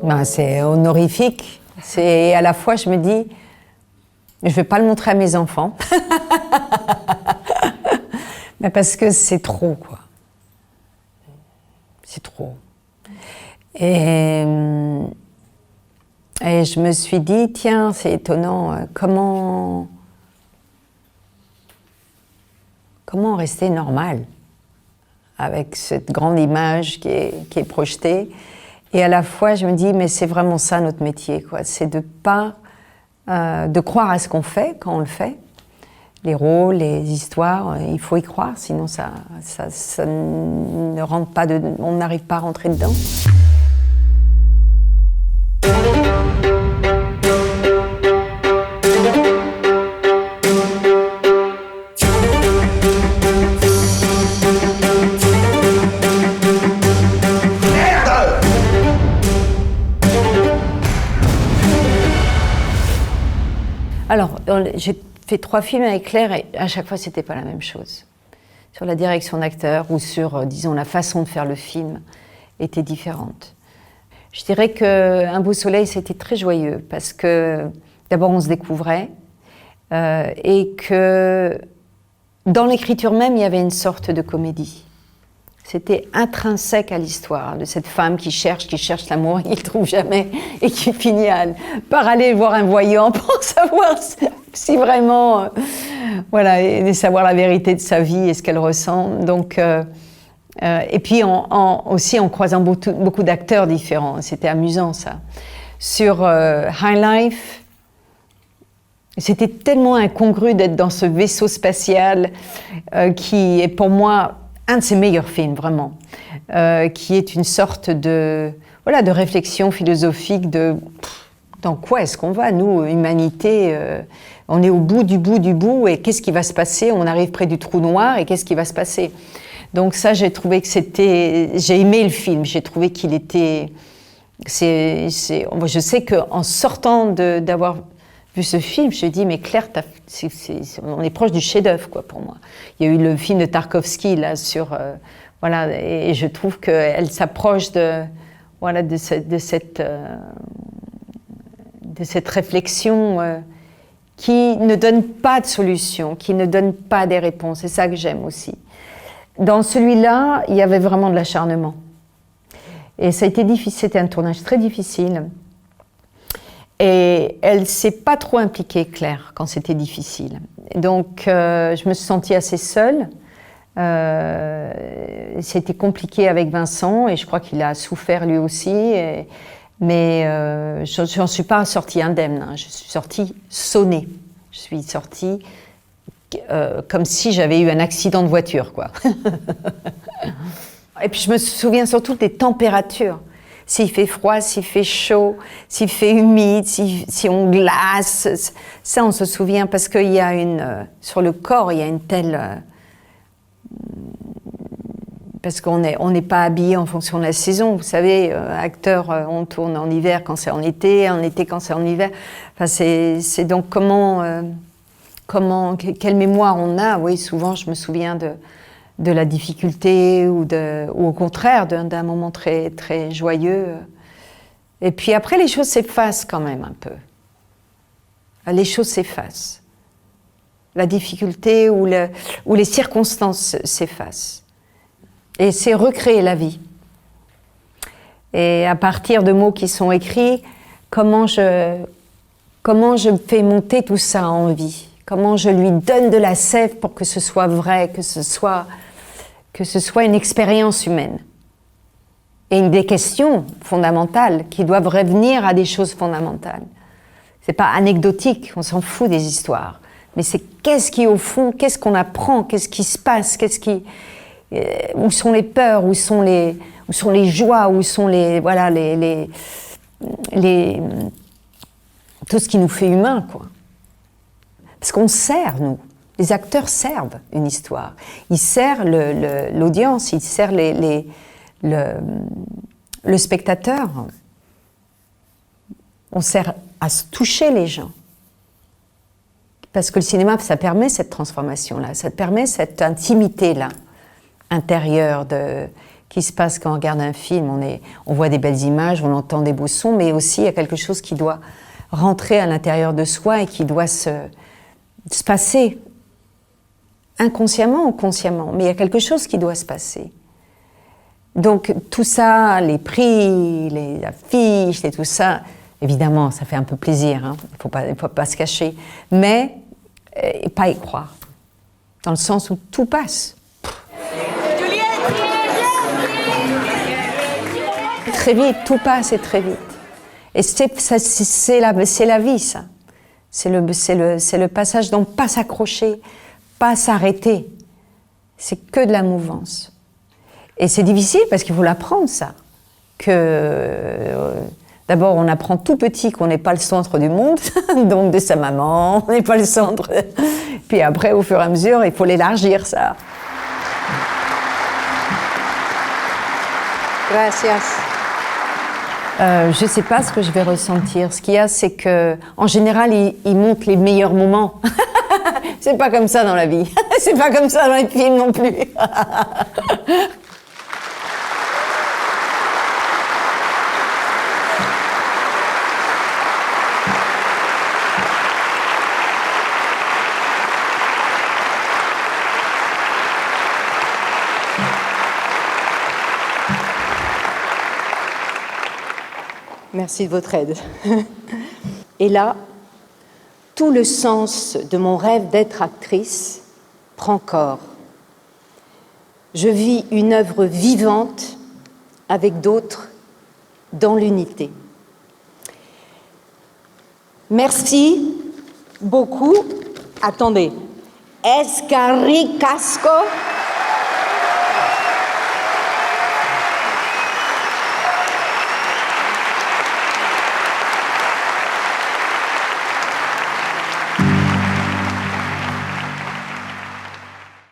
Ben, c'est honorifique. C'est, à la fois, je me dis, je ne vais pas le montrer à mes enfants. Mais parce que c'est trop, quoi. C'est trop. Et je me suis dit, tiens, c'est étonnant, comment rester normal avec cette grande image qui est projetée. Et à la fois, je me dis, mais c'est vraiment ça notre métier, quoi. C'est de pas, de croire à ce qu'on fait quand on le fait. Les rôles, les histoires, il faut y croire, sinon ça ne rentre pas, on n'arrive pas à rentrer dedans. Alors, j'ai fait 3 films avec Claire et à chaque fois, c'était pas la même chose. Sur la direction d'acteur ou sur, disons, la façon de faire le film était différente. Je dirais qu'Un beau soleil, c'était très joyeux parce que d'abord, on se découvrait et que dans l'écriture même, il y avait une sorte de comédie. C'était intrinsèque à l'histoire de cette femme qui cherche l'amour et qui ne le trouve jamais et qui finit par aller voir un voyant pour savoir si vraiment, voilà, et savoir la vérité de sa vie et ce qu'elle ressent. Donc, et puis aussi en croisant beaucoup d'acteurs différents. C'était amusant ça. Sur High Life, c'était tellement incongru d'être dans ce vaisseau spatial qui est pour moi un de ses meilleurs films, vraiment, qui est une sorte de réflexion philosophique de dans quoi est-ce qu'on va, nous, humanité, on est au bout du bout, et qu'est-ce qui va se passer? On arrive près du trou noir, et qu'est-ce qui va se passer? Donc ça, j'ai trouvé que j'ai aimé le film, j'ai trouvé qu'il était... je sais qu'en sortant d'avoir vu ce film, je me dis, mais Claire, on est proche du chef-d'œuvre, quoi, pour moi. Il y a eu le film de Tarkovsky, là, sur... voilà, et je trouve qu'elle s'approche de cette réflexion qui ne donne pas de solution, qui ne donne pas des réponses. C'est ça que j'aime aussi. Dans celui-là, il y avait vraiment de l'acharnement. Et ça a été difficile, c'était un tournage très difficile. Et elle ne s'est pas trop impliquée, Claire, quand c'était difficile. Donc, je me suis sentie assez seule. C'était compliqué avec Vincent, et je crois qu'il a souffert lui aussi. Mais je n'en suis pas sortie indemne, hein. Je suis sortie sonnée. Je suis sortie comme si j'avais eu un accident de voiture, quoi. Et puis, je me souviens surtout des températures. S'il fait froid, s'il fait chaud, s'il fait humide, si on glace, ça on se souvient parce qu'il y a sur le corps, il y a une telle... parce qu'on n'est pas habillé en fonction de la saison. Vous savez, acteur, on tourne en hiver quand c'est en été quand c'est en hiver. Enfin, c'est donc quelle mémoire on a. Oui, souvent je me souviens de la difficulté ou au contraire d'un moment très, très joyeux. Et puis après, les choses s'effacent quand même un peu. Les choses s'effacent. La difficulté ou les circonstances s'effacent. Et c'est recréer la vie. Et à partir de mots qui sont écrits, comment je fais monter tout ça en vie? Comment je lui donne de la sève pour que ce soit vrai, que ce soit une expérience humaine. Et des questions fondamentales qui doivent revenir à des choses fondamentales. C'est pas anecdotique, on s'en fout des histoires. Mais c'est qu'est-ce qui, au fond, qu'est-ce qu'on apprend, qu'est-ce qui se passe, où sont les peurs, où sont les joies, où sont tout ce qui nous fait humains, quoi. Parce qu'on sert, nous. Les acteurs servent une histoire. Ils servent l'audience, ils servent le spectateur. On sert à se toucher les gens. Parce que le cinéma, ça permet cette transformation-là, ça permet cette intimité-là, intérieure, qui se passe quand on regarde un film. On voit des belles images, on entend des beaux sons, mais aussi il y a quelque chose qui doit rentrer à l'intérieur de soi et qui doit se passer inconsciemment ou consciemment, mais il y a quelque chose qui doit se passer. Donc tout ça, les prix, les affiches et tout ça, évidemment, ça fait un peu plaisir, hein. Il ne faut pas se cacher, mais pas y croire, dans le sens où tout passe. Très vite, tout passe et très vite. Et c'est la vie, ça. C'est le passage, donc pas s'accrocher, pas s'arrêter. C'est que de la mouvance. Et c'est difficile parce qu'il faut l'apprendre, ça. D'abord, on apprend tout petit qu'on n'est pas le centre du monde, donc de sa maman, on n'est pas le centre. Puis après, au fur et à mesure, il faut l'élargir, ça. Gracias. Je ne sais pas ce que je vais ressentir. Ce qu'il y a, c'est que, en général, il montre les meilleurs moments. C'est pas comme ça dans la vie. C'est pas comme ça dans les films non plus. Merci de votre aide. Et là, tout le sens de mon rêve d'être actrice prend corps. Je vis une œuvre vivante avec d'autres dans l'unité. Merci beaucoup. Attendez. Escarricasco.